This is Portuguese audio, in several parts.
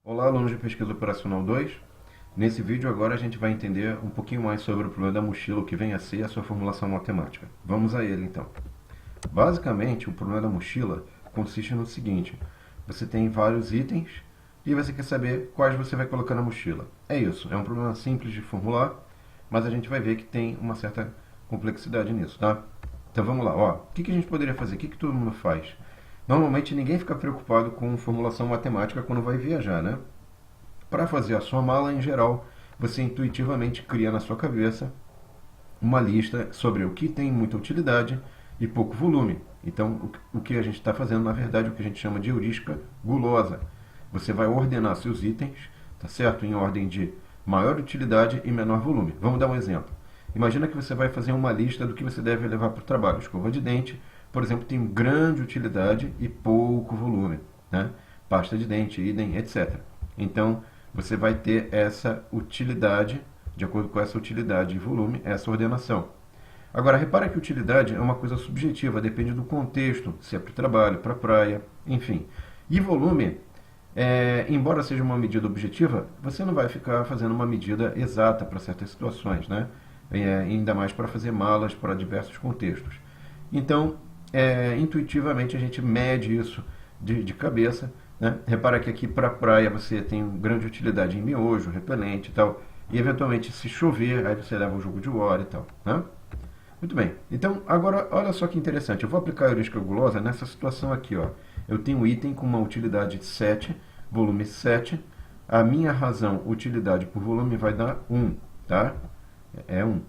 Olá, alunos de Pesquisa Operacional 2. Nesse vídeo agora a gente vai entender um pouquinho mais sobre o problema da mochila, o que vem a ser a sua formulação matemática. Vamos a ele então. Basicamente, o problema da mochila consiste no seguinte: você tem vários itens e você quer saber quais você vai colocar na mochila. É isso, é um problema simples de formular, mas a gente vai ver que tem uma certa complexidade nisso, tá? Então vamos lá, ó. O que a gente poderia fazer? O que todo mundo faz? Normalmente ninguém fica preocupado com formulação matemática quando vai viajar, né? Para fazer a sua mala, em geral, você intuitivamente cria na sua cabeça uma lista sobre o que tem muita utilidade e pouco volume. Então, o que a gente está fazendo, na verdade, é o que a gente chama de heurística gulosa. Você vai ordenar seus itens, tá certo? Em ordem de maior utilidade e menor volume. Vamos dar um exemplo. Imagina que você vai fazer uma lista do que você deve levar para o trabalho. Escova de dente, por exemplo, tem grande utilidade e pouco volume, né? Pasta de dente, idem, etc. Então, você vai ter essa utilidade, de acordo com essa utilidade e volume, essa ordenação. Agora, repara que utilidade é uma coisa subjetiva, depende do contexto, se é para o trabalho, para a praia, enfim. E volume, embora seja uma medida objetiva, você não vai ficar fazendo uma medida exata para certas situações, né? Ainda mais para fazer malas para diversos contextos. Então, intuitivamente a gente mede isso de cabeça, né? Repara que aqui para a praia você tem grande utilidade em miojo, repelente e tal, e eventualmente se chover, aí você leva um jogo de war e tal, né? Muito bem, então agora olha só que interessante, eu vou aplicar a heurística gulosa nessa situação aqui, ó. Eu tenho um item com uma utilidade 7, volume 7, a minha razão utilidade por volume vai dar 1, tá? É 1.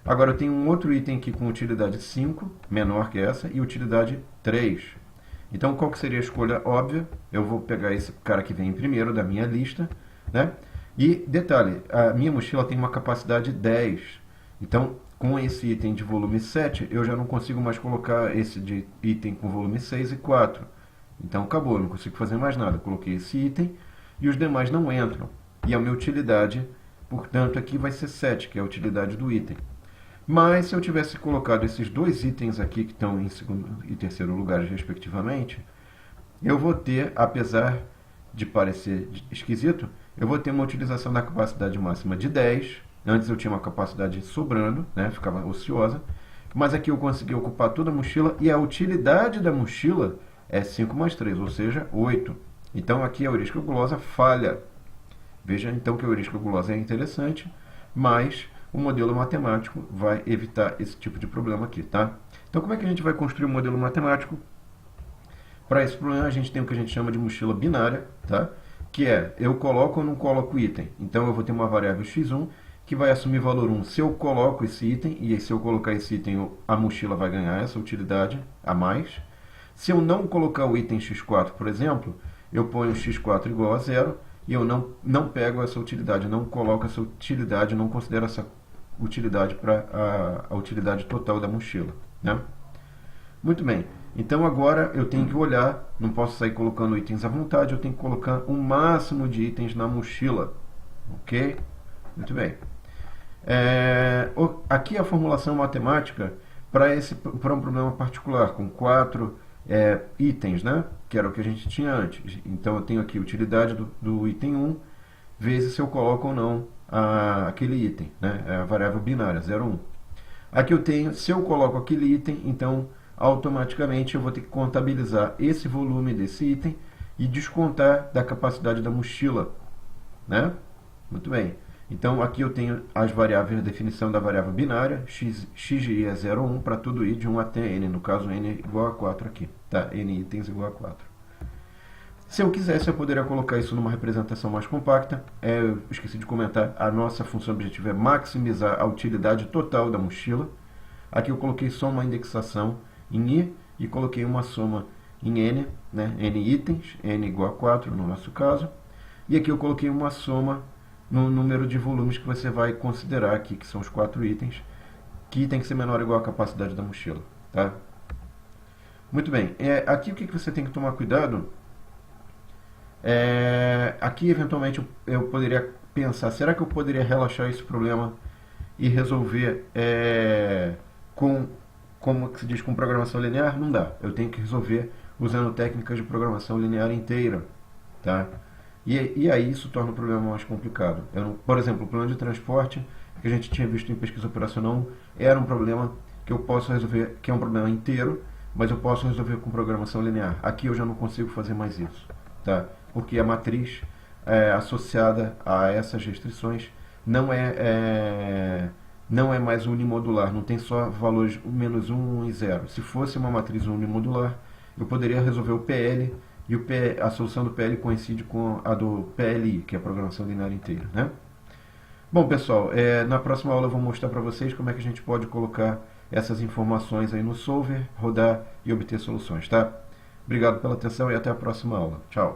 Agora eu tenho um outro item aqui com utilidade 5, menor que essa, e utilidade 3. Então qual que seria a escolha óbvia? Eu vou pegar esse cara que vem em primeiro da minha lista, né? E detalhe, a minha mochila tem uma capacidade 10. Então, com esse item de volume 7, eu já não consigo mais colocar esse de item com volume 6 e 4. Então acabou, eu não consigo fazer mais nada. Eu coloquei esse item e os demais não entram. E a minha utilidade, portanto, aqui vai ser 7, que é a utilidade do item. Mas se eu tivesse colocado esses dois itens aqui que estão em segundo e terceiro lugares respectivamente, eu vou ter, apesar de parecer esquisito, eu vou ter uma utilização da capacidade máxima de 10. Antes eu tinha uma capacidade sobrando, né, ficava ociosa, mas aqui eu consegui ocupar toda a mochila e a utilidade da mochila é 5 mais 3, ou seja, 8. Então aqui a heurística gulosa falha. Veja então que a heurística gulosa é interessante, mas o modelo matemático vai evitar esse tipo de problema aqui, tá? Então como é que a gente vai construir um modelo matemático? Para esse problema a gente tem o que a gente chama de mochila binária, tá? Que é, eu coloco ou não coloco item. Então eu vou ter uma variável x1 que vai assumir valor 1 se eu coloco esse item, e se eu colocar esse item a mochila vai ganhar essa utilidade a mais. Se eu não colocar o item x4, por exemplo, eu ponho x4 igual a zero e eu não pego essa utilidade, não coloco essa utilidade, não considero essa utilidade para a utilidade total da mochila, né? Muito bem, então agora eu tenho que olhar, não posso sair colocando itens à vontade, eu tenho que colocar o máximo de itens na mochila, ok? Muito bem. Aqui a formulação matemática para um problema particular, com 4 itens, né? Que era o que a gente tinha antes. Então eu tenho aqui a utilidade do item 1, vezes se eu coloco ou não aquele item, né? É a variável binária, 0, 1. Aqui eu tenho, se eu coloco aquele item, então automaticamente eu vou ter que contabilizar esse volume desse item e descontar da capacidade da mochila, né? Muito bem. Então aqui eu tenho as variáveis, a definição da variável binária, x de i é 0 ou 1 para todo i de 1 até n, no caso n igual a 4 aqui, tá? N itens igual a 4. Se eu quisesse, eu poderia colocar isso numa representação mais compacta. Eu esqueci de comentar, a nossa função objetiva é maximizar a utilidade total da mochila. Aqui eu coloquei só uma indexação em i e coloquei uma soma em n, né? N itens, n igual a 4 no nosso caso. E aqui eu coloquei uma soma no número de volumes que você vai considerar aqui, que são os 4 itens, que tem que ser menor ou igual à capacidade da mochila, tá? Muito bem, aqui o que você tem que tomar cuidado, aqui eventualmente eu poderia pensar, será que eu poderia relaxar esse problema e resolver como que se diz, com programação linear? Não dá, eu tenho que resolver usando técnicas de programação linear inteira, tá? E aí isso torna o problema mais complicado. Por exemplo, o plano de transporte que a gente tinha visto em pesquisa operacional era um problema que eu posso resolver, que é um problema inteiro, mas eu posso resolver com programação linear. Aqui eu já não consigo fazer mais isso, tá? Porque a matriz associada a essas restrições não é mais unimodular, não tem só valores -1 e 0. Se fosse uma matriz unimodular, eu poderia resolver o PL e a solução do PL coincide com a do PLI, que é a programação linear inteira, né? Bom, pessoal, na próxima aula eu vou mostrar para vocês como é que a gente pode colocar essas informações aí no solver, rodar e obter soluções, tá? Obrigado pela atenção e até a próxima aula. Tchau!